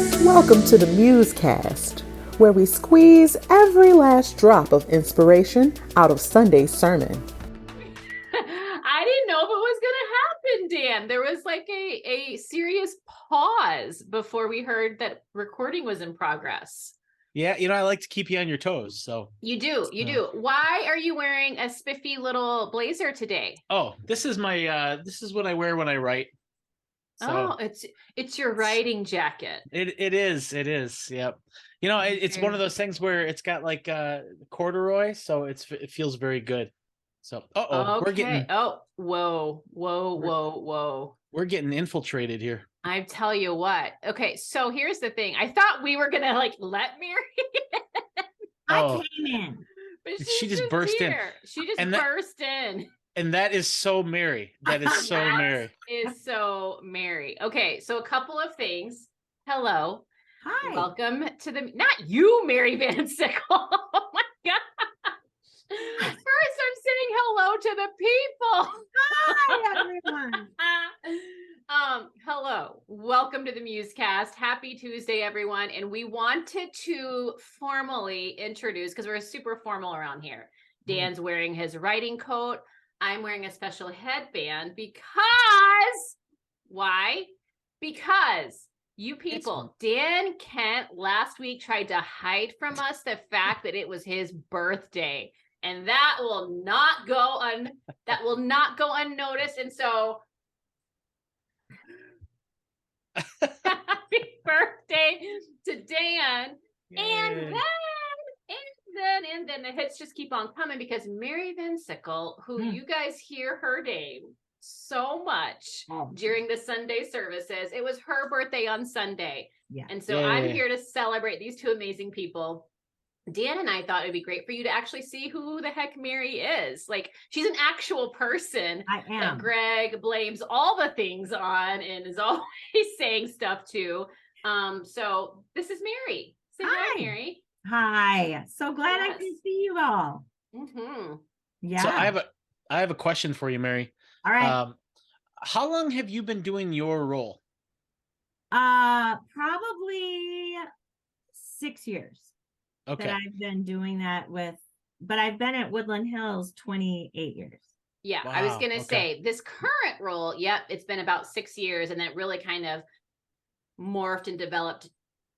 Welcome to the MuseCast, where we squeeze every last drop of inspiration out of Sunday's sermon. I didn't know if it was going to happen, Dan. There was like a serious pause before we heard that recording was in progress. Yeah, I like to keep you on your toes, so. You do. Why are you wearing a spiffy little blazer today? Oh, this is what I wear when I write. So it's your writing jacket. It is. Yep. It's one of those things where it's got like corduroy, so it feels very good. So, okay. Whoa. We're getting infiltrated here. I tell you what. Okay, so here's the thing. I thought we were gonna let Mary in. I came in. But she just burst in. She just burst in. And that is so Mary. That is so Mary. Is so Mary. Okay, so a couple of things. Hello. Hi. Welcome to not you, Mary Van Sickle. Oh my gosh. First, I'm saying hello to the people. Hi, everyone. Hello. Welcome to the MuseCast. Happy Tuesday, everyone. And we wanted to formally introduce, because we're super formal around here. Dan's wearing his writing coat. I'm wearing a special headband because, why? Because you people, Dan Kent last week tried to hide from us the fact that it was his birthday, and that will not go unnoticed. And so, happy birthday to Dan. Yay. And then the hits just keep on coming because Mary Van Sickle, who you guys hear her name so much during the Sunday services, it was her birthday on Sunday. Yeah. And so I'm here to celebrate these two amazing people. Dan and I thought it'd be great for you to actually see who the heck Mary is. Like, she's an actual person that Greg blames all the things on and is always saying stuff to. So this is Mary. Say hi, Mary. Hi. So glad I can see you all. Mm-hmm. Yeah. So I have a question for you, Mary. All right. How long have you been doing your role? Probably 6 years. Okay. That I've been doing that with, but I've been at Woodland Hills 28 years. Yeah. Wow. I was going to say this current role. Yep. It's been about 6 years, and then it really kind of morphed and developed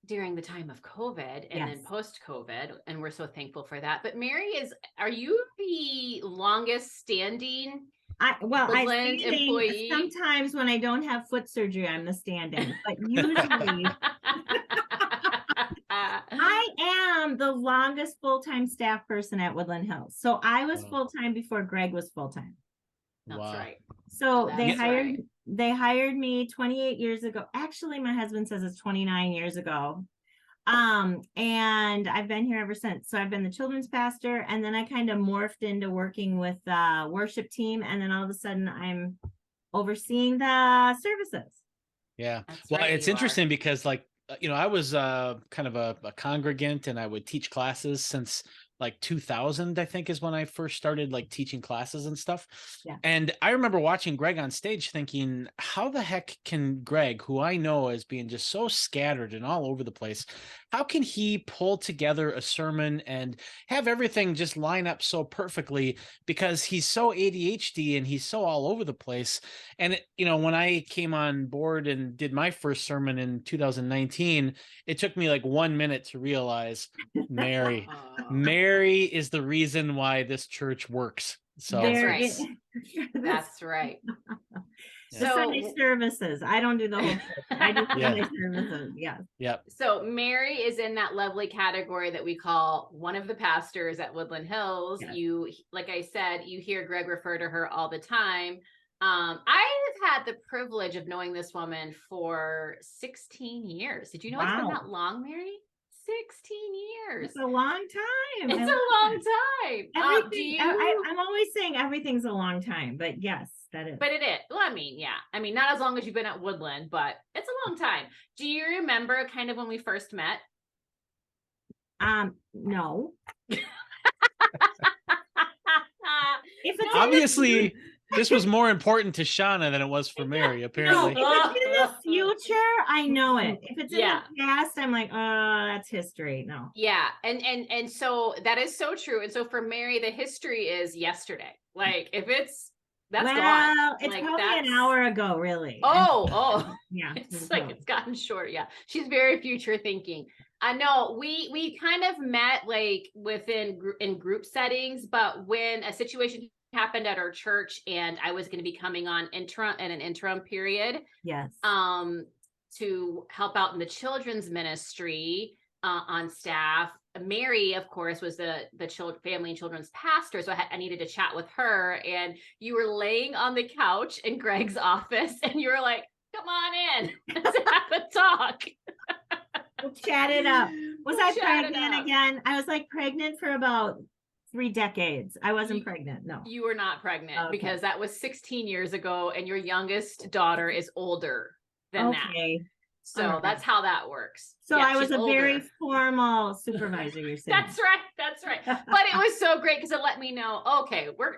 during the time of COVID and then post-COVID, and we're so thankful for that. But Mary, are you the longest standing Woodland employee? Sometimes when I don't have foot surgery, I'm the standing, but usually I am the longest full-time staff person at Woodland Hills. So I was full-time before Greg was full-time. That's right. So they hired me 28 years ago. Actually, my husband says it's 29 years ago. And I've been here ever since. So I've been the children's pastor, and then I kind of morphed into working with the worship team. And then all of a sudden I'm overseeing the services. Yeah. It's interesting because I was kind of a congregant, and I would teach classes since 2000, I think, is when I first started teaching classes and stuff. Yeah. And I remember watching Greg on stage thinking, how the heck can Greg, who I know as being just so scattered and all over the place, how can he pull together a sermon and have everything just line up so perfectly? Because he's so ADHD and he's so all over the place. And when I came on board and did my first sermon in 2019, it took me 1 minute to realize Mary is the reason why this church works. So that's right. That's right. The Sunday services. I don't do the whole church. I do Sunday services. Yes. Yep. So Mary is in that lovely category that we call one of the pastors at Woodland Hills. Yes. You, like I said, you hear Greg refer to her all the time. I have had the privilege of knowing this woman for 16 years. Did you know it's been that long, Mary? 16 years. It's a long time. It's a long time. I'm always saying everything's a long time, but yes, that is. But it is. Well, I mean, not as long as you've been at Woodland, but it's a long time. Do you remember kind of when we first met? No. Obviously, This was more important to Shawna than it was for Mary, No, apparently. if it's in the future, I know it. If it's in Yeah. the past, I'm like, oh, that's history. No. Yeah, and so that is so true. And so for Mary, the history is yesterday. Like if that's well, gone. it's Like, probably an that's- hour ago, really. Oh, yeah. it's like it's gotten short. Yeah, she's very future thinking. I know we kind of met like in group settings, but when a situation happened at our church and I was going to be coming on an interim period, Yes. to help out in the children's ministry on staff. Mary, of course, was the family and children's pastor, so I needed to chat with her. And you were laying on the couch in Greg's office, and you were like, "Come on in, let's have a talk." We'll chat it up. Was I Chat it pregnant up. again? I was like pregnant for about 3 decades. I wasn't pregnant. No. You were not pregnant Okay. because that was 16 years ago, and your youngest daughter is older than that. Okay. So All right. that's how that works. So Yeah, I was she's a very older. formal supervisor, you're saying. That's right. That's right. But it was so great because it let me know, okay, we're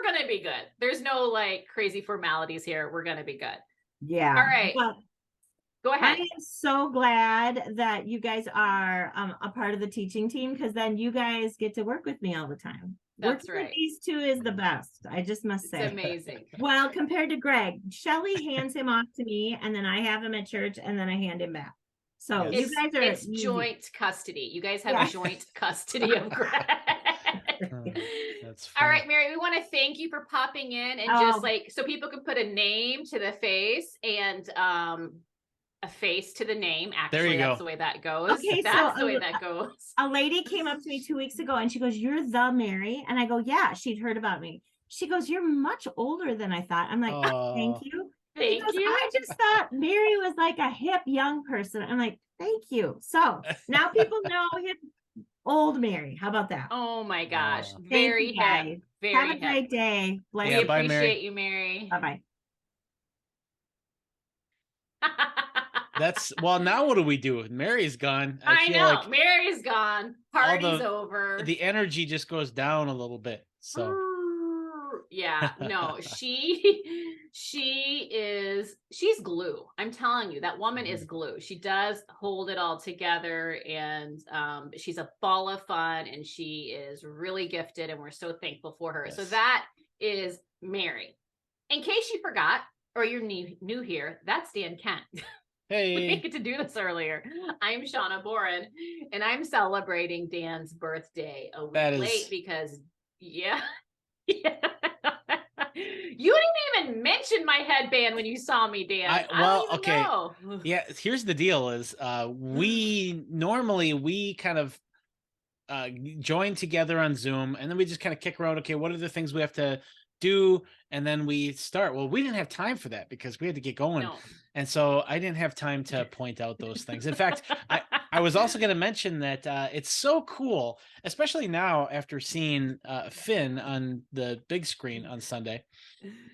gonna be good. There's no like crazy formalities here. We're gonna be good. Yeah. All right. Well, Go I ahead. am so glad that you guys are a part of the teaching team, because then you guys get to work with me all the time. That's Working with right. these two is the best. I just must It's say. amazing. Well, compared to Greg, Shelly hands him off to me, and then I have him at church, and then I hand him back. So Yes. you guys are It's easy. joint custody. You guys have Yeah. joint custody of Greg. That's All funny. right, Mary, we want to thank you for popping in and Oh. just like so people can put a name to the face and a face to the name. There Actually, you that's go. the way that goes. Okay, That's so the way that goes. A lady came up to me 2 weeks ago, and she goes, "You're the Mary," and I go, "Yeah." She'd heard about me. She goes, "You're much older than I thought." I'm like, "Thank Aw. you." Thank She goes, you. "I just thought Mary was like a hip young person." I'm like, "Thank you." So now people know hip old Mary. How about that? Oh my gosh. Wow. Thank Very you, hip. guys. Very Have a hip. great day. Bless Yeah, We you. bye, Mary. appreciate you, Mary. Bye-bye. That's well. Now what do we do? Mary's gone. I feel know. like Mary's gone. Party's over. the energy just goes down a little bit. So Yeah, no, she's glue. I'm telling you, that woman is glue. She does hold it all together, and she's a ball of fun, and she is really gifted, and we're so thankful for her. So Yes. that is Mary. In case you forgot, or you're new here, that's Dan Kent. We hey, didn't get to do this earlier. I'm Shawna Boren, and I'm celebrating Dan's birthday a week That is- late because, yeah. You didn't even mention my headband when you saw me, Dan. I well, don't even okay. know. yeah. Here's the deal: is we normally kind of join together on Zoom, and then we just kind of kick around. Okay, what are the things we have to do? And then we start. Well, we didn't have time for that because we had to get going. No. And so I didn't have time to point out those things. In fact, I was also going to mention that it's so cool, especially now after seeing Finn on the big screen on Sunday.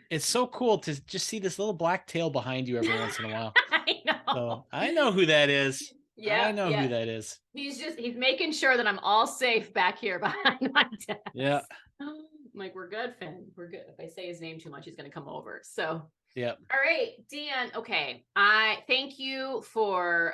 It's so cool to just see this little black tail behind you every once in a while. I know. So I know who that is. Yeah, I know who that is. He's making sure that I'm all safe back here behind my desk. Yeah. I'm like, we're good, Finn. We're good. If I say his name too much, he's going to come over. So, Yeah. all right, Dan. Okay. I thank you for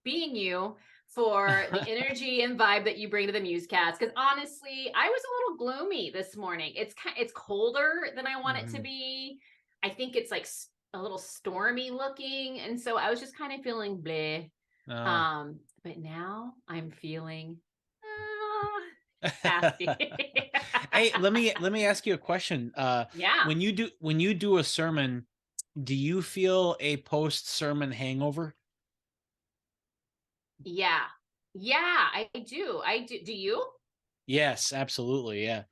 being you, for the energy and vibe that you bring to the MuseCast. Because honestly, I was a little gloomy this morning. It's colder than I want it to be. I think it's like a little stormy looking, and so I was just kind of feeling bleh. But now I'm feeling happy. Hey, let me ask you a question. Yeah. When you do a sermon, do you feel a post sermon hangover? Yeah. I do. Do you? Yes, absolutely. Yeah.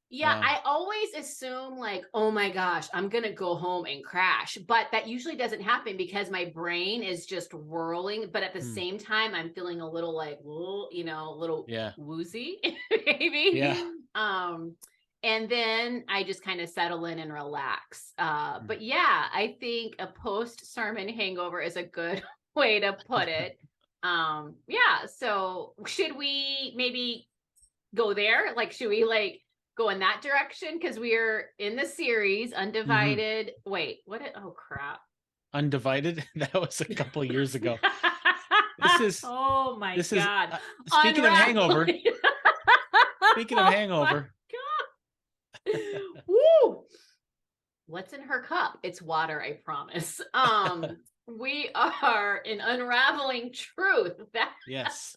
Yeah, I always assume like, oh my gosh, I'm going to go home and crash. But that usually doesn't happen because my brain is just whirling. But at the same time, I'm feeling a little like, a little woozy, maybe. Yeah. And then I just kind of settle in and relax. But yeah, I think a post-sermon hangover is a good way to put it. Yeah. So should we maybe go there? Like, should we like go in that direction because we are in the series Undivided. Wait, oh crap. Undivided? That was a couple of years ago. Oh my God. Speaking of hangover. Speaking of hangover. Woo! What's in her cup? It's water, I promise. We are in Unraveling Truth. Yes.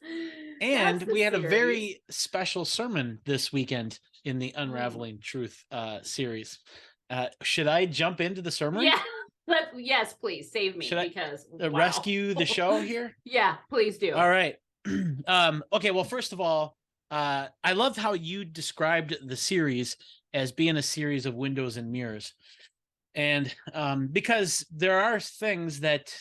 And we had a very special sermon this weekend in the Unraveling Truth series. Should I jump into the sermon? Yeah. Yes, please save me. Should I because rescue the show here? Yeah, please do. All right. Okay. Well, first of all, I loved how you described the series as being a series of windows and mirrors. And because there are things that,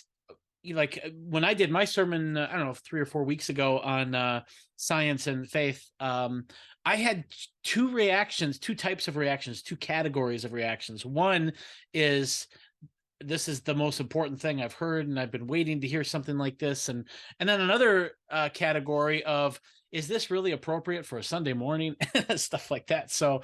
like when I did my sermon, I don't know, 3 or 4 weeks ago on science and faith, I had two types of reactions, two categories of reactions. One is, this is the most important thing I've heard, and I've been waiting to hear something like this. And then another category of, is this really appropriate for a Sunday morning? Stuff like that. So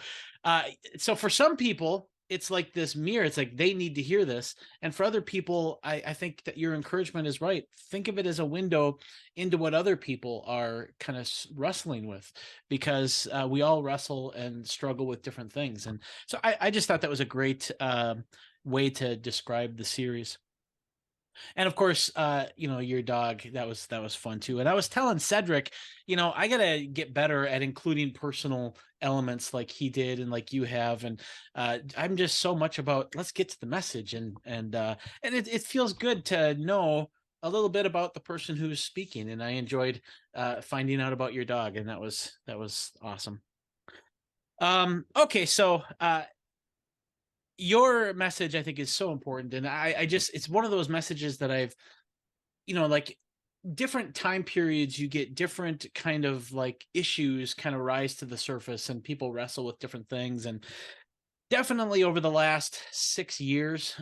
for some people, it's like this mirror. It's like they need to hear this. And for other people, I think that your encouragement is right. Think of it as a window into what other people are kind of wrestling with, because we all wrestle and struggle with different things. And so I just thought that was a great way to describe the series. And of course, your dog, that was fun too. And I was telling Cedric, I got to get better at including personal elements like he did and like you have. And I'm just so much about, let's get to the message. And it feels good to know a little bit about the person who's speaking. And I enjoyed finding out about your dog. And that was awesome. Okay. So, your message, I think, is so important. And it's one of those messages that I've, like different time periods, you get different kind of like issues kind of rise to the surface and people wrestle with different things. And definitely over the last 6 years,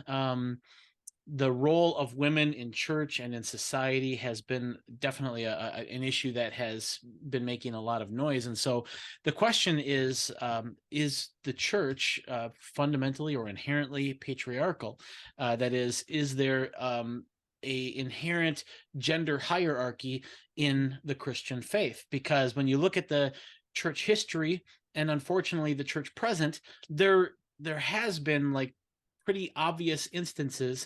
the role of women in church and in society has been definitely an issue that has been making a lot of noise. And so the question is the church fundamentally or inherently patriarchal? That is there a inherent gender hierarchy in the Christian faith? Because when you look at the church history and unfortunately the church present, there has been like pretty obvious instances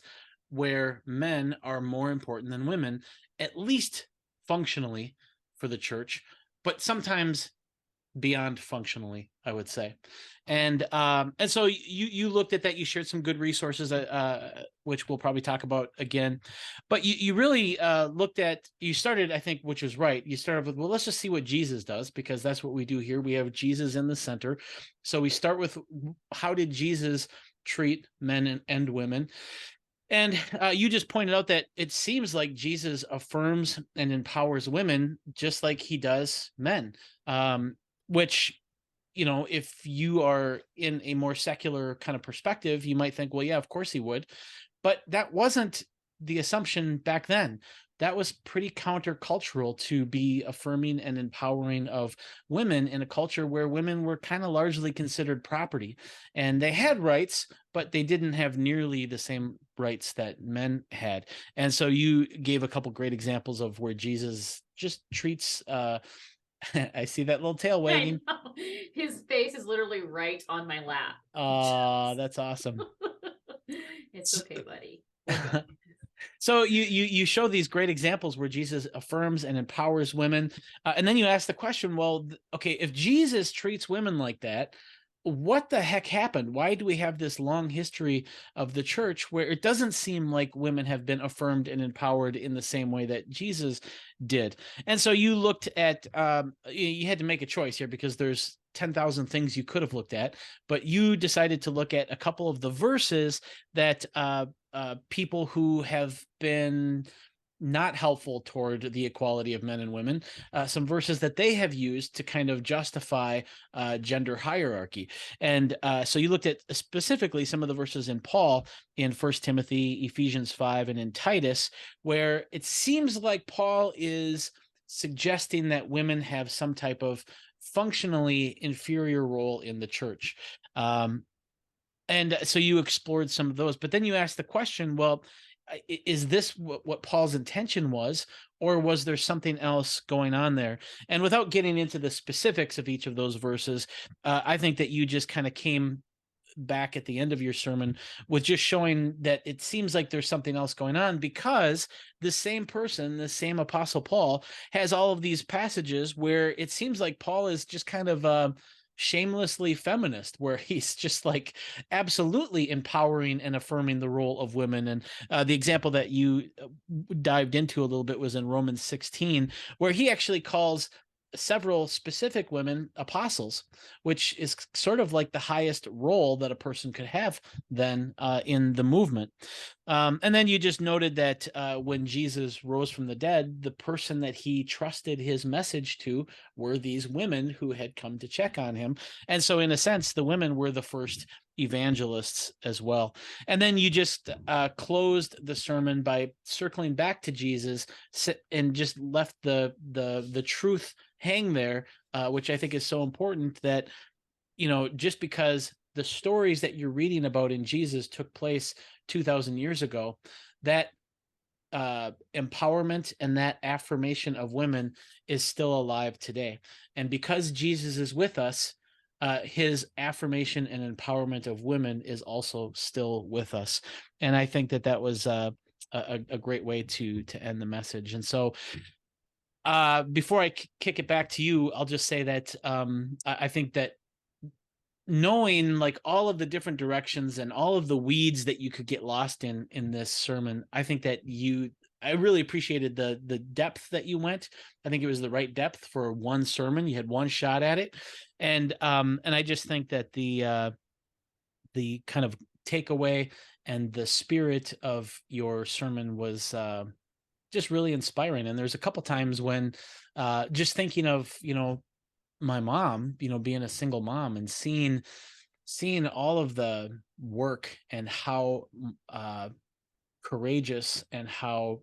where men are more important than women, at least functionally for the church, but sometimes beyond functionally, I would say. And so you looked at that, you shared some good resources, which we'll probably talk about again, but you really you started, I think, which was right. You started with, well, let's just see what Jesus does, because that's what we do here. We have Jesus in the center. So we start with, how did Jesus treat men and women? And you just pointed out that it seems like Jesus affirms and empowers women just like he does men, which, if you are in a more secular kind of perspective, you might think, well, yeah, of course he would. But that wasn't the assumption back then. That was pretty countercultural to be affirming and empowering of women in a culture where women were kind of largely considered property, and they had rights, but they didn't have nearly the same rights that men had. And so you gave a couple great examples of where Jesus just treats, I see that little tail wagging. His face is literally right on my lap. Oh, that's awesome. It's okay, buddy. So you show these great examples where Jesus affirms and empowers women. And then you ask the question, well, okay, if Jesus treats women like that, what the heck happened? Why do we have this long history of the church where it doesn't seem like women have been affirmed and empowered in the same way that Jesus did? And so you looked at, you had to make a choice here, because there's 10,000 things you could have looked at, but you decided to look at a couple of the verses that people who have been not helpful toward the equality of men and women, some verses that they have used to kind of justify gender hierarchy. And so you looked at specifically some of the verses in Paul in 1 Timothy, Ephesians 5, and in Titus, where it seems like Paul is suggesting that women have some type of functionally inferior role in the church. And so you explored some of those, but then you asked the question, well, is this what Paul's intention was, or was there something else going on there? And without getting into the specifics of each of those verses, I think that you just kind of came back at the end of your sermon with just showing that it seems like there's something else going on, because the same person, the same Apostle Paul, has all of these passages where it seems like Paul is just kind of shamelessly feminist, where he's just like absolutely empowering and affirming the role of women. And the example that you dived into a little bit was in Romans 16, where he actually calls several specific women apostles, which is sort of like the highest role that a person could have then in the movement. And then you just noted that when Jesus rose from the dead, the person that he trusted his message to were these women who had come to check on him. And so in a sense, the women were the first evangelists as well. And then you just closed the sermon by circling back to Jesus and just left the truth hang there, which I think is so important, that, you know, just because the stories that you're reading about in Jesus took place 2,000 years ago, that empowerment and that affirmation of women is still alive today. And because Jesus is with us, his affirmation and empowerment of women is also still with us. And I think that was a great way to end the message. And so before I kick it back to you, I'll just say that I think that knowing like all of the different directions and all of the weeds that you could get lost in this sermon, I think that I really appreciated the depth that you went. I think it was the right depth for one sermon. You had one shot at it. And I just think that the kind of takeaway and the spirit of your sermon was just really inspiring. And there's a couple times when just thinking of, you know, my mom, you know, being a single mom and seeing all of the work and how courageous and how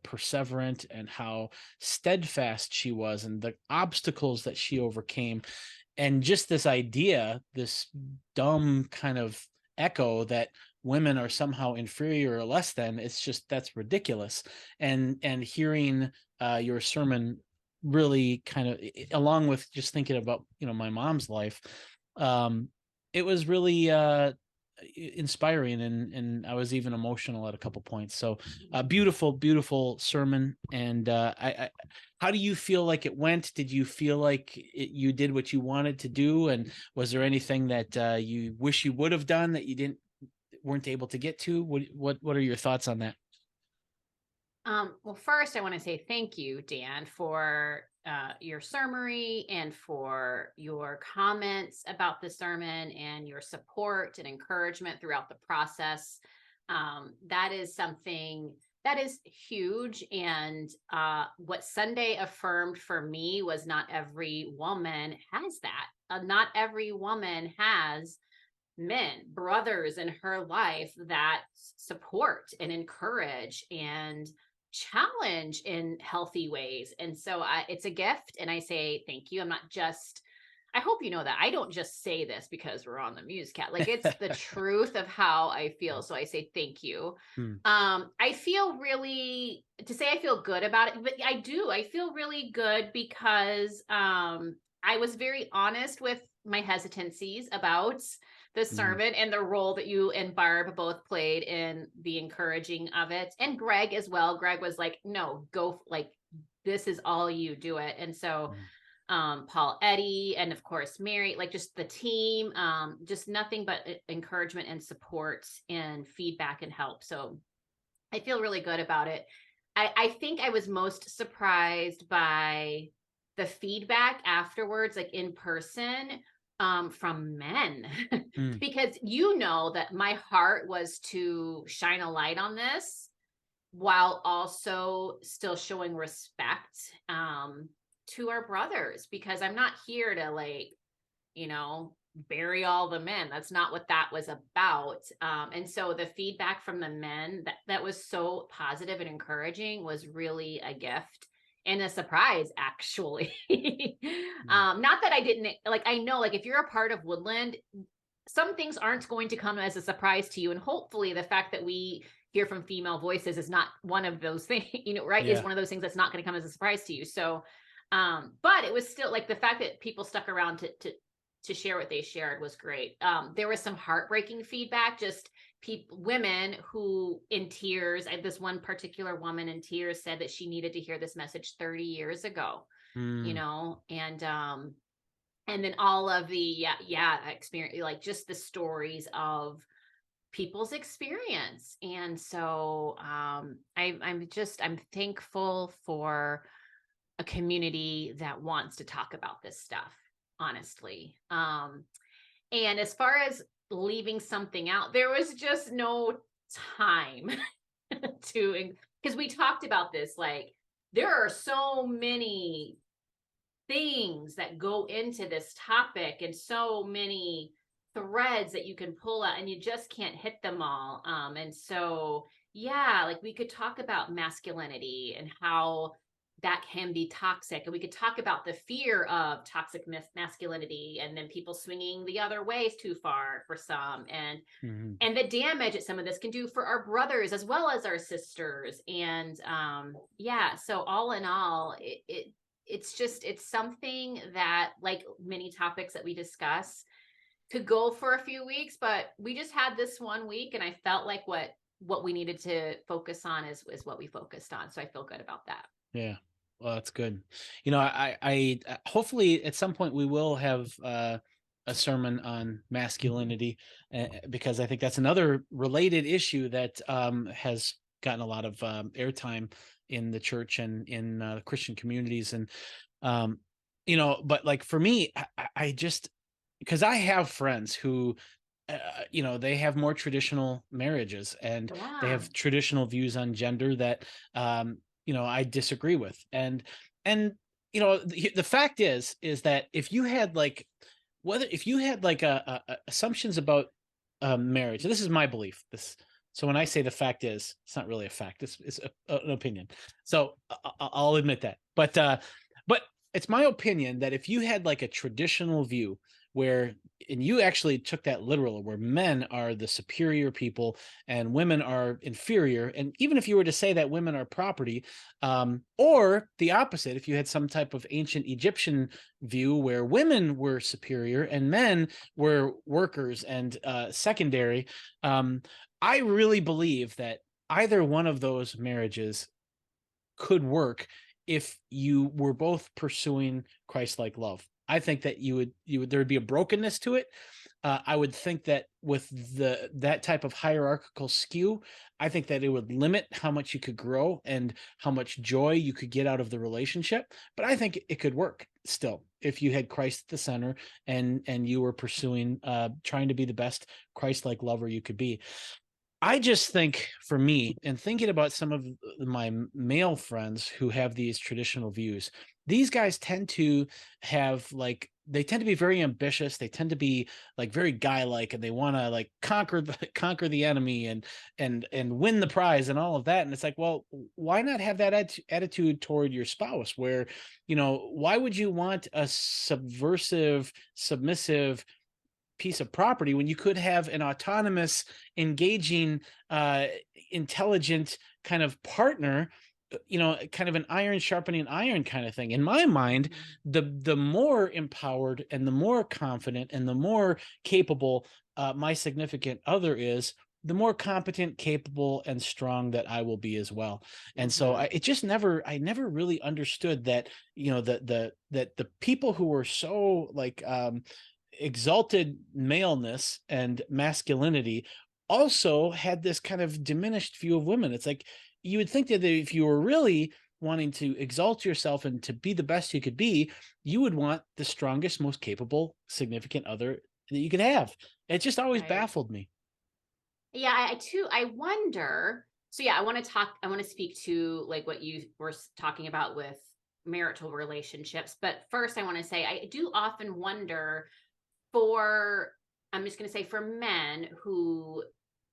perseverant and how steadfast she was, and the obstacles that she overcame. And just this idea, this dumb kind of echo that women are somehow inferior or less than, it's just, that's ridiculous. And hearing your sermon really kind of, along with just thinking about, you know, my mom's life, it was really inspiring, and I was even emotional at a couple points. So beautiful sermon. And how do you feel like it went? Did you feel like you did what you wanted to do? And was there anything that you wish you would have done that you weren't able to get to? What are your thoughts on that? Well, first, I want to say thank you, Dan, for your summary and for your comments about the sermon and your support and encouragement throughout the process. That is something that is huge. And what Sunday affirmed for me was not every woman has that. Not every woman has men, brothers in her life that support and encourage and challenge in healthy ways. And so it's a gift, and I say thank you. I hope you know that I don't just say this because we're on the MuseCast. Like, it's the truth of how I feel. So I say thank you. I feel really, to say I feel good about it, but I feel really good because I was very honest with my hesitancies about the sermon and the role that you and Barb both played in the encouraging of it. And Greg as well. Greg was like, no, go, like, this is all you, do it. And so Paul, Eddie, and of course, Mary, like just the team, just nothing but encouragement and support and feedback and help. So I feel really good about it. I think I was most surprised by the feedback afterwards, like in person, from men, because you know that my heart was to shine a light on this while also still showing respect to our brothers, because I'm not here to, like, you know, bury all the men. That's not what that was about. And so the feedback from the men that was so positive and encouraging was really a gift. and a surprise, actually. Not that I didn't, like, I know, like, if you're a part of Woodland, some things aren't going to come as a surprise to you. And hopefully the fact that we hear from female voices is not one of those things, right? Is one of those things that's not going to come as a surprise to you. So, but it was still like the fact that people stuck around to share what they shared was great. There was some heartbreaking feedback, just women who in tears. This one particular woman in tears said that she needed to hear this message 30 years ago, and then all of the experience, like just the stories of people's experience. And so I'm thankful for a community that wants to talk about this stuff, honestly. And as far as leaving something out, there was just no time because we talked about this, like there are so many things that go into this topic and so many threads that you can pull out and you just can't hit them all. And so, like we could talk about masculinity and how that can be toxic. And we could talk about the fear of toxic masculinity and then people swinging the other ways too far for some, and the damage that some of this can do for our brothers as well as our sisters. And so all in all, it's something that, like many topics that we discuss, could go for a few weeks, but we just had this 1 week and I felt like what we needed to focus on is what we focused on. So I feel good about that. Yeah. Well, that's good. I hopefully at some point we will have a sermon on masculinity, because I think that's another related issue that has gotten a lot of airtime in the church and in Christian communities. And, but like for me, I just, because I have friends who, they have more traditional marriages and they have traditional views on gender that, I disagree with. And the fact is that if you had like assumptions about marriage, this is my belief. So when I say the fact is, it's not really a fact. It's an opinion. So I'll admit that. But it's my opinion that if you had like a traditional view and you actually took that literal, where men are the superior people and women are inferior, and even if you were to say that women are property, or the opposite, if you had some type of ancient Egyptian view where women were superior and men were workers and secondary, I really believe that either one of those marriages could work if you were both pursuing Christ-like love. I think that there would be a brokenness to it. I would think that with that type of hierarchical skew, I think that it would limit how much you could grow and how much joy you could get out of the relationship. But I think it could work still if you had Christ at the center and you were pursuing, trying to be the best Christ-like lover you could be. I just think, for me, and thinking about some of my male friends who have these traditional views, these guys tend to have they tend to be very ambitious. They tend to be like very guy-like, and they want to like conquer the enemy and win the prize and all of that. And it's like, well, why not have that attitude toward your spouse? Where, why would you want a subversive, submissive piece of property when you could have an autonomous, engaging, intelligent kind of partner, kind of an iron sharpening iron kind of thing? In my mind, the more empowered and the more confident and the more capable my significant other is, the more competent, capable, and strong that I will be as well. And so I never really understood that, that the people who were so like exalted maleness and masculinity also had this kind of diminished view of women. It's like, you would think that if you were really wanting to exalt yourself and to be the best you could be, you would want the strongest, most capable, significant other that you could have. It just always baffled me. Yeah, I wonder. So I want to speak to like what you were talking about with marital relationships. But first I want to say, I do often wonder for men who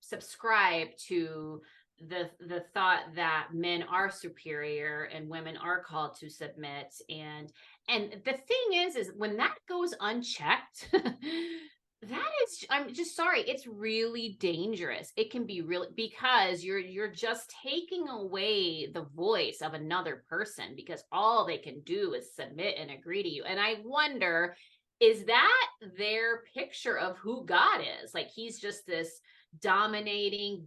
subscribe to the thought that men are superior and women are called to submit. And the thing is when that goes unchecked, that is, I'm just sorry, it's really dangerous. It can be really, because you're just taking away the voice of another person, because all they can do is submit and agree to you. And I wonder, is that their picture of who God is? Like, he's just this domineering,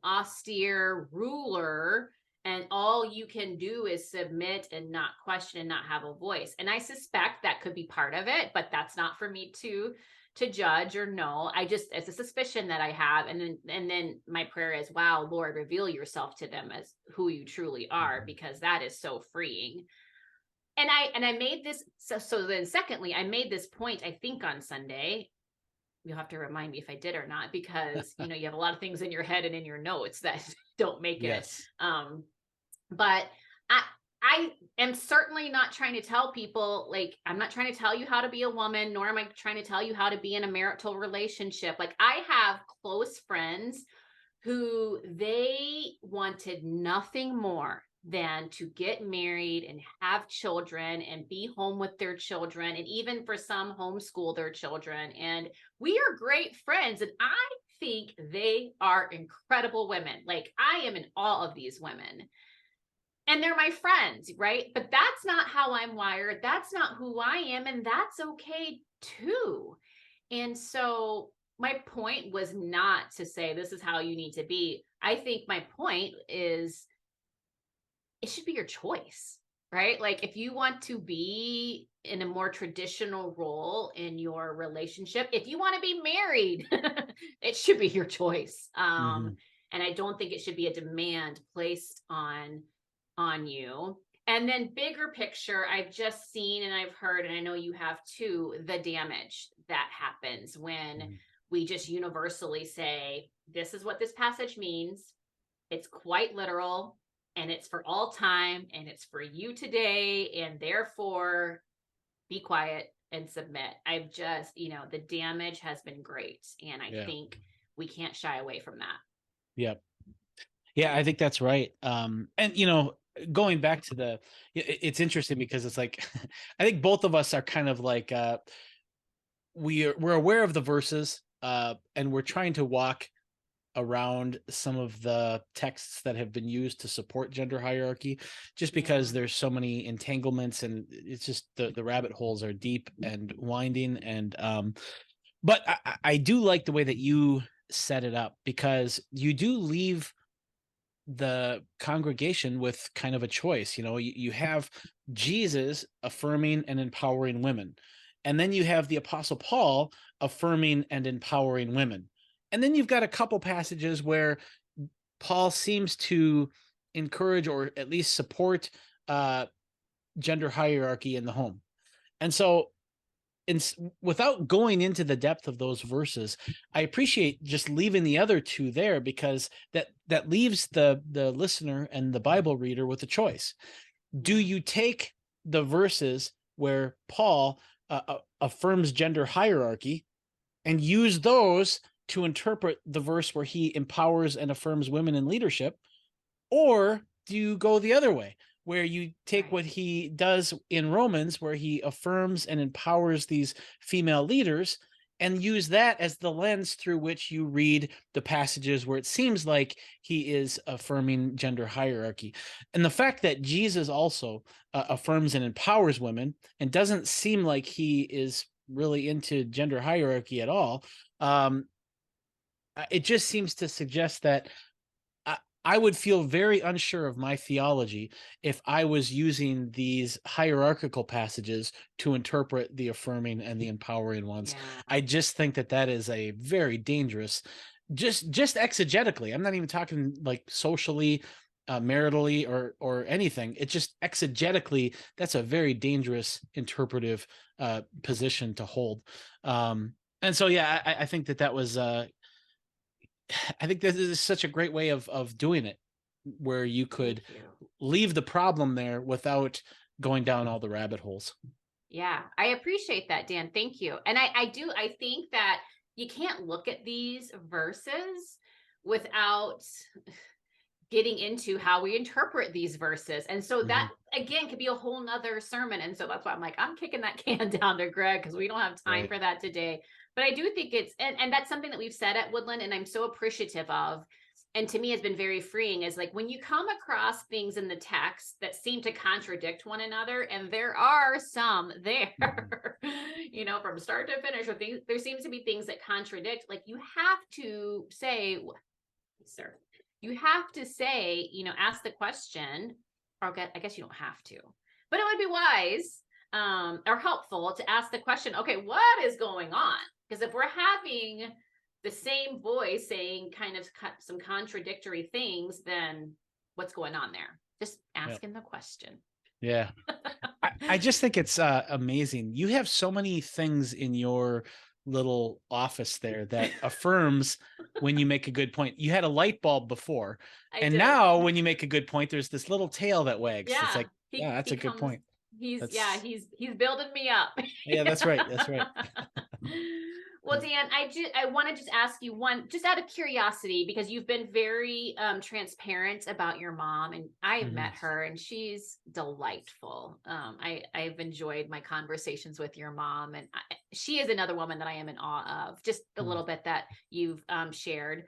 austere ruler, and all you can do is submit and not question and not have a voice. And I suspect that could be part of it, but that's not for me to judge or know. I just, it's a suspicion that I have. And then my prayer is, wow, Lord, reveal yourself to them as who you truly are, because that is so freeing. And I made this, so then secondly, I made this point, I think on Sunday. You'll have to remind me if I did or not, because you have a lot of things in your head and in your notes that don't make it. But I am certainly not trying to tell people, like, I'm not trying to tell you how to be a woman, nor am I trying to tell you how to be in a marital relationship. Like, I have close friends who they wanted nothing more than to get married and have children and be home with their children, and even for some homeschool their children. And we are great friends, and I think they are incredible women. Like, I am in awe of these women, and they're my friends, right? But that's not how I'm wired. That's not who I am, and that's okay too. And so my point was not to say this is how you need to be. I think my point is, it should be your choice, right? Like, if you want to be in a more traditional role in your relationship, if you want to be married, it should be your choice. And I don't think it should be a demand placed on you. And then bigger picture, I've just seen and I've heard, and I know you have too, the damage that happens when we just universally say, this is what this passage means. It's quite literal. And it's for all time, and it's for you today, and therefore be quiet and submit. I've just, the damage has been great, and I think we can't shy away from that. Yep. Yeah, I think that's right. And going back to it's interesting because it's like, I think both of us are kind of like, we're aware of the verses, and we're trying to walk around some of the texts that have been used to support gender hierarchy, just because there's so many entanglements, and it's just the rabbit holes are deep and winding. And but I do like the way that you set it up, because you do leave the congregation with kind of a choice. You have Jesus affirming and empowering women, and then you have the Apostle Paul affirming and empowering women. And then you've got a couple passages where Paul seems to encourage or at least support gender hierarchy in the home. And so without going into the depth of those verses, I appreciate just leaving the other two there, because that leaves the listener and the Bible reader with a choice. Do you take the verses where Paul affirms gender hierarchy and use those to interpret the verse where he empowers and affirms women in leadership? Or do you go the other way, where you take what he does in Romans, where he affirms and empowers these female leaders, and use that as the lens through which you read the passages where it seems like he is affirming gender hierarchy? And the fact that Jesus also affirms and empowers women, and doesn't seem like he is really into gender hierarchy at all, it just seems to suggest that I would feel very unsure of my theology if I was using these hierarchical passages to interpret the affirming and the empowering ones. Yeah. I just think that is a very dangerous, just exegetically. I'm not even talking like socially, maritally, or anything. It's just exegetically, that's a very dangerous interpretive position to hold. And so, yeah, I think that was. I think this is such a great way of doing it, where you could leave the problem there without going down all the rabbit holes. Yeah, I appreciate that, Dan. Thank you. And I think that you can't look at these verses without getting into how we interpret these verses. And so that again could be a whole nother sermon. And so that's why I'm like, I'm kicking that can down to Greg because we don't have time for that today. But I do think it's, and that's something that we've said at Woodland and I'm so appreciative of. And to me has been very freeing is like when you come across things in the text that seem to contradict one another, and there are some there, you know, from start to finish, or things, there seems to be things that contradict, like you have to say, sir, you have to say, you know, ask the question, or I guess you don't have to, but it would be wise or helpful to ask the question, okay, what is going on? Because if we're having the same voice saying kind of some contradictory things, then what's going on there? Just asking the question. Yeah. I just think it's amazing. You have so many things in your little office there that affirms when you make a good point. You had a light bulb before, and now when you make a good point, there's this little tail that wags. Yeah, it's like, yeah, that's a good point. He's building me up. Yeah, that's right. That's right. Well, Dan, I want to just ask you one, just out of curiosity, because you've been very transparent about your mom, and I've met her, and she's delightful. I've enjoyed my conversations with your mom, and she is another woman that I am in awe of. Just a little bit that you've shared.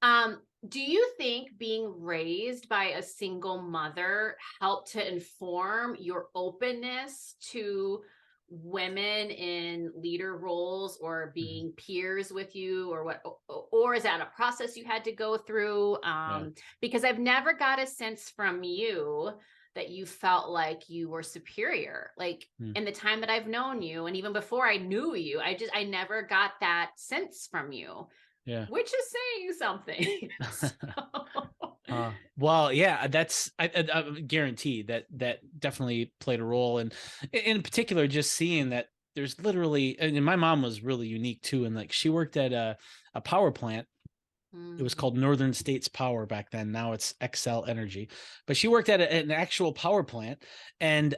Do you think being raised by a single mother helped to inform your openness to women in leader roles or being peers with you, or what, or is that a process you had to go through? Because I've never got a sense from you that you felt like you were superior, like in the time that I've known you, and even before I knew you, I never got that sense from you. Yeah, which is saying something. Well, yeah, that's I guarantee that definitely played a role, and in particular, just seeing that there's literally, and my mom was really unique too, and like she worked at a power plant. It was called Northern States Power back then. Now it's XL Energy, but she worked at an actual power plant, and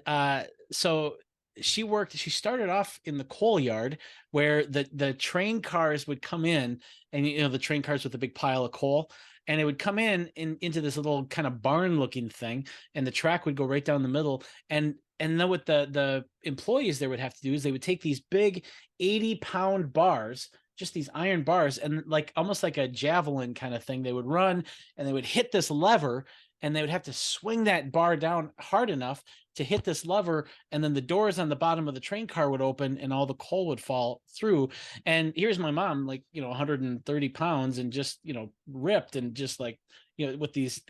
so she started off in the coal yard where the train cars would come in, and you know, the train cars with a big pile of coal, and it would come into this little kind of barn looking thing, and the track would go right down the middle. And then what the employees there would have to do is they would take these big 80-pound bars, just these iron bars, and like almost like a javelin kind of thing, they would run and they would hit this lever, and they would have to swing that bar down hard enough to hit this lever, and then the doors on the bottom of the train car would open and all the coal would fall through. And here's my mom, like, you know, 130 pounds and just, you know, ripped, and just like, you know, with these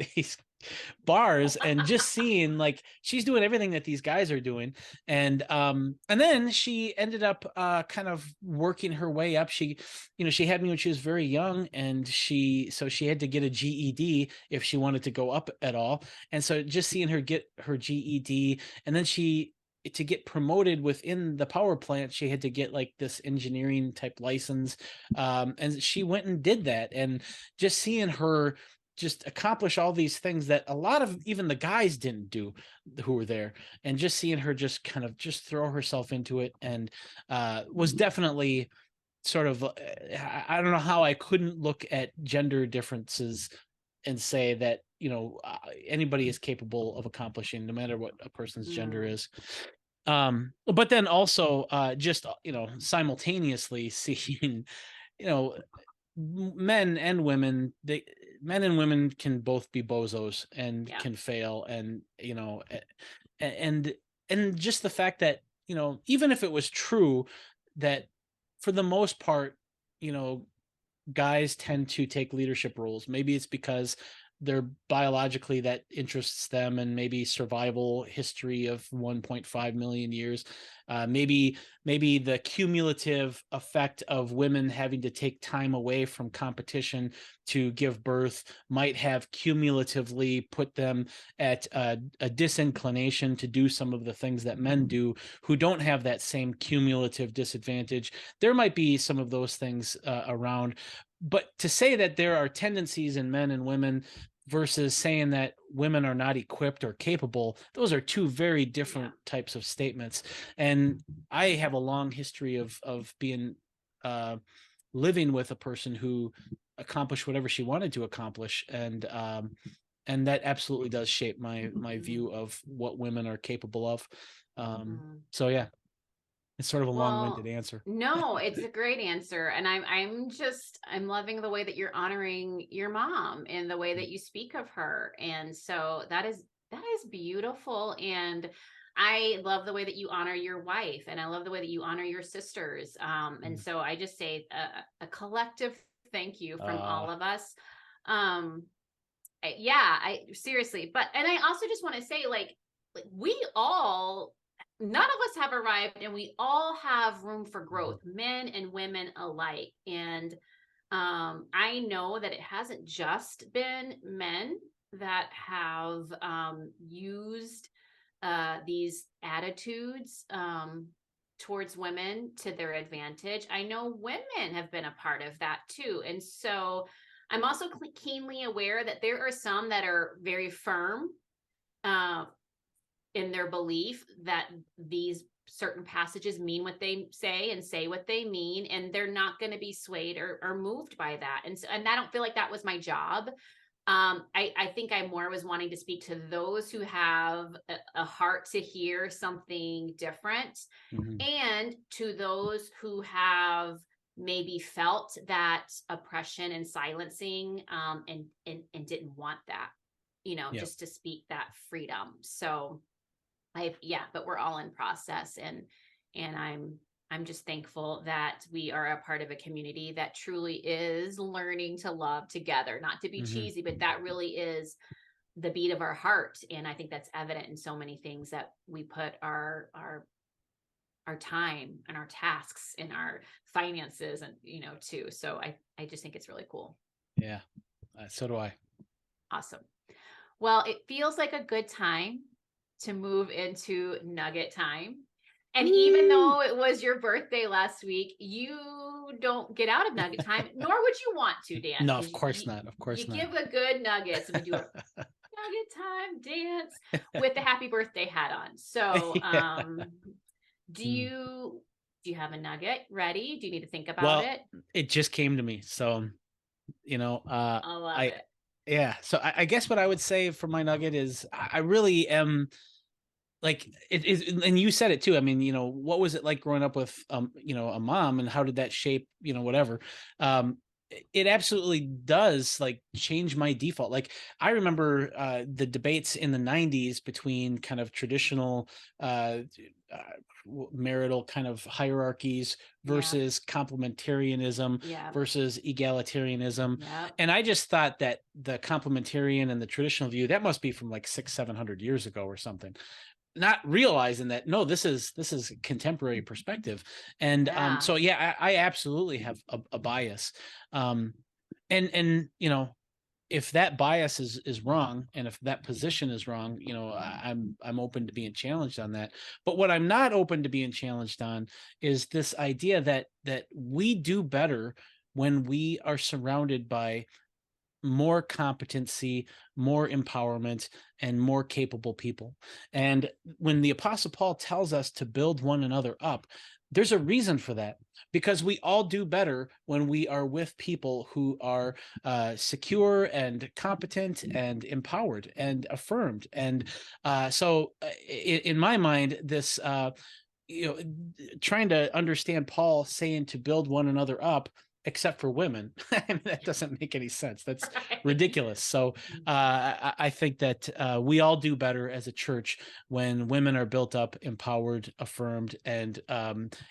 bars, and just seeing like she's doing everything that these guys are doing. And then she ended up kind of working her way up. She, you know, she had me when she was very young, and she had to get a GED if she wanted to go up at all. And so just seeing her get her GED, and then to get promoted within the power plant, she had to get like this engineering type license, and she went and did that. And just seeing her just accomplish all these things that a lot of even the guys didn't do who were there, and just seeing her just kind of just throw herself into it, and was definitely sort of, I don't know how I couldn't look at gender differences and say that, you know, anybody is capable of accomplishing no matter what a person's gender is. But then also just, you know, simultaneously seeing, you know, men and women can both be bozos and can fail, and you know, and just the fact that, you know, even if it was true that for the most part, you know, guys tend to take leadership roles, maybe it's because they're biologically that interests them, and maybe survival history of 1.5 million years. Maybe the cumulative effect of women having to take time away from competition to give birth might have cumulatively put them at a disinclination to do some of the things that men do who don't have that same cumulative disadvantage. There might be some of those things around. But to say that there are tendencies in men and women versus saying that women are not equipped or capable, those are two very different types of statements. And I have a long history of being living with a person who accomplish whatever she wanted to accomplish. And that absolutely does shape my view of what women are capable of. So yeah, it's sort of a long-winded answer. No, it's a great answer. And I'm loving the way that you're honoring your mom and the way that you speak of her. And so that is beautiful. And I love the way that you honor your wife, and I love the way that you honor your sisters. And so I just say a collective thank you from all of us. I seriously, and I also just want to say, like none of us have arrived, and we all have room for growth, men and women alike. And I know that it hasn't just been men that have used these attitudes towards women to their advantage. I know women have been a part of that too. And so I'm also keenly aware that there are some that are very firm in their belief that these certain passages mean what they say and say what they mean, and they're not going to be swayed or moved by that. And I don't feel like that was my job. I think I more was wanting to speak to those who have a heart to hear something different, and to those who have maybe felt that oppression and silencing, and didn't want that, just to speak that freedom. So but we're all in process, and I'm just thankful that we are a part of a community that truly is learning to love together, not to be cheesy, but that really is the beat of our heart. And I think that's evident in so many things that we put our time and our tasks and our finances and, too. So I just think it's really cool. Yeah. So do I. Awesome. Well, it feels like a good time to move into nugget time. And even though it was your birthday last week, you don't get out of nugget time, nor would you want to, Dan. No, of course not. Of course not. You give a good nuggets, and we do a nugget time dance with the happy birthday hat on. So, do you have a nugget ready? Do you need to think about it? It just came to me. So, I love it. Yeah. So I guess what I would say for my nugget is I really am like it is, and you said it too. I mean, what was it like growing up with a mom, and how did that shape, whatever? It absolutely does like change my default. Like I remember the debates in the 90s between kind of traditional marital kind of hierarchies versus complementarianism versus egalitarianism. And I just thought that the complementarian and the traditional view, that must be from like 600-700 years ago or something, not realizing that no, this is contemporary perspective. And so I absolutely have a bias, and if that bias is wrong, and if that position is wrong, I'm open to being challenged on that. But what I'm not open to being challenged on is this idea that we do better when we are surrounded by more competency, more empowerment, and more capable people. And when the Apostle Paul tells us to build one another up, there's a reason for that, because we all do better when we are with people who are secure and competent and empowered and affirmed. And so in my mind, this, trying to understand Paul saying to build one another up, except for women, that doesn't make any sense. That's ridiculous. So I think that we all do better as a church when women are built up, empowered, affirmed, and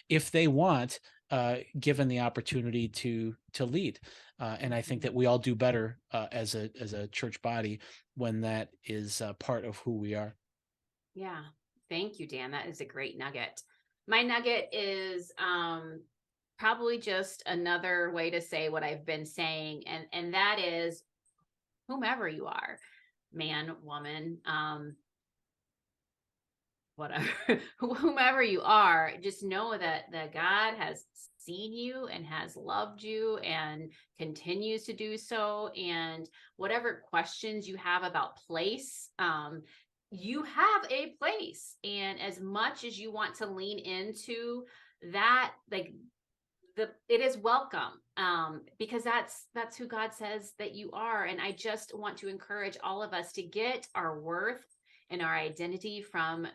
if they want, given the opportunity to lead. And I think that we all do better as a church body when that is part of who we are. Yeah. Thank you, Dan. That is a great nugget. My nugget is probably just another way to say what I've been saying. And that is, whomever you are, man, woman, whatever, whomever you are, just know that God has seen you and has loved you and continues to do so. And whatever questions you have about place, you have a place. And as much as you want to lean into that, like it is welcome, because that's who God says that you are. And I just want to encourage all of us to get our worth and our identity from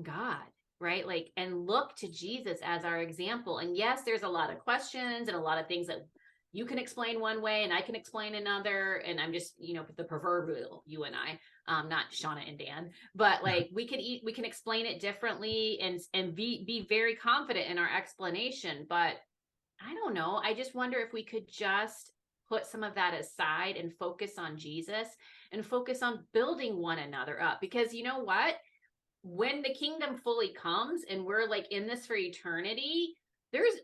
God, right? Like, and look to Jesus as our example. And yes, there's a lot of questions and a lot of things that you can explain one way and I can explain another. And I'm just, the proverbial you and I, not Shawna and Dan, but like we can explain it differently and be very confident in our explanation. But I don't know. I just wonder if we could just put some of that aside and focus on Jesus and focus on building one another up. Because you know what? When the kingdom fully comes and we're like in this for eternity, there's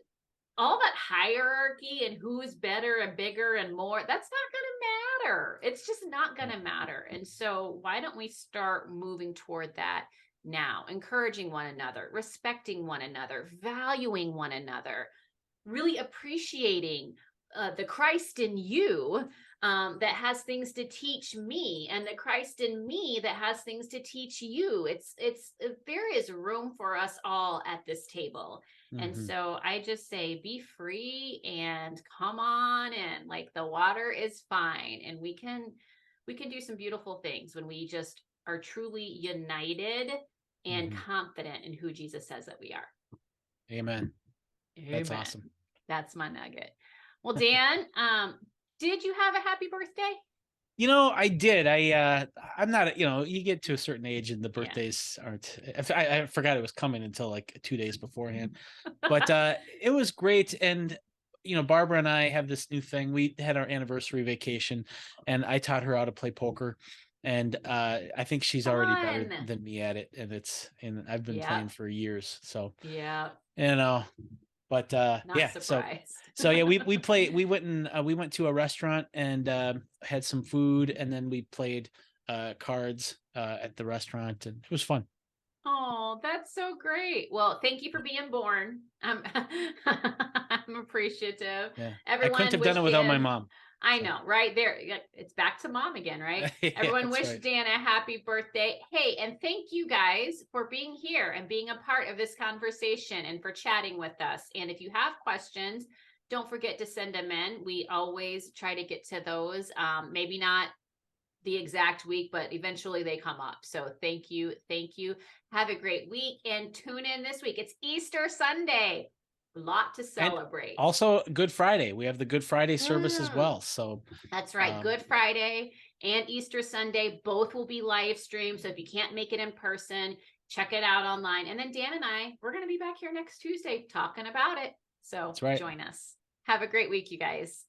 all that hierarchy and who's better and bigger and more. That's not going to matter. It's just not going to matter. And so why don't we start moving toward that now, encouraging one another, respecting one another, valuing one another, really appreciating the Christ in you that has things to teach me, and the Christ in me that has things to teach you. There is room for us all at this table. Mm-hmm. And so I just say, be free and come on in. Like, the water is fine, and we can do some beautiful things when we just are truly united and confident in who Jesus says that we are. Amen. That's awesome. That's my nugget. Well, Dan, did you have a happy birthday? I did. I'm not, you get to a certain age and the birthdays aren't, I forgot it was coming until like 2 days beforehand, but it was great. And, Barbara and I have this new thing. We had our anniversary vacation and I taught her how to play poker. And I think she's already better than me at it. And I've been playing for years. So, but not surprised. So yeah, we went to a restaurant and had some food, and then we played cards at the restaurant, and it was fun. Oh, that's so great. Well, thank you for being born. I'm appreciative. Yeah. Everyone, I couldn't have done it without my mom. I know, right there. It's back to mom again, right? Everyone wish Dan a happy birthday. Hey, and thank you guys for being here and being a part of this conversation and for chatting with us. And if you have questions, don't forget to send them in. We always try to get to those. Maybe not the exact week, but eventually they come up. So thank you. Thank you. Have a great week and tune in this week. It's Easter Sunday. A lot to celebrate. And also Good Friday. We have the Good Friday service as well. So that's right. Good Friday and Easter Sunday both will be live streamed. So if you can't make it in person, check it out online. And then Dan and we're going to be back here next Tuesday talking about it. So join us. Have a great week, you guys.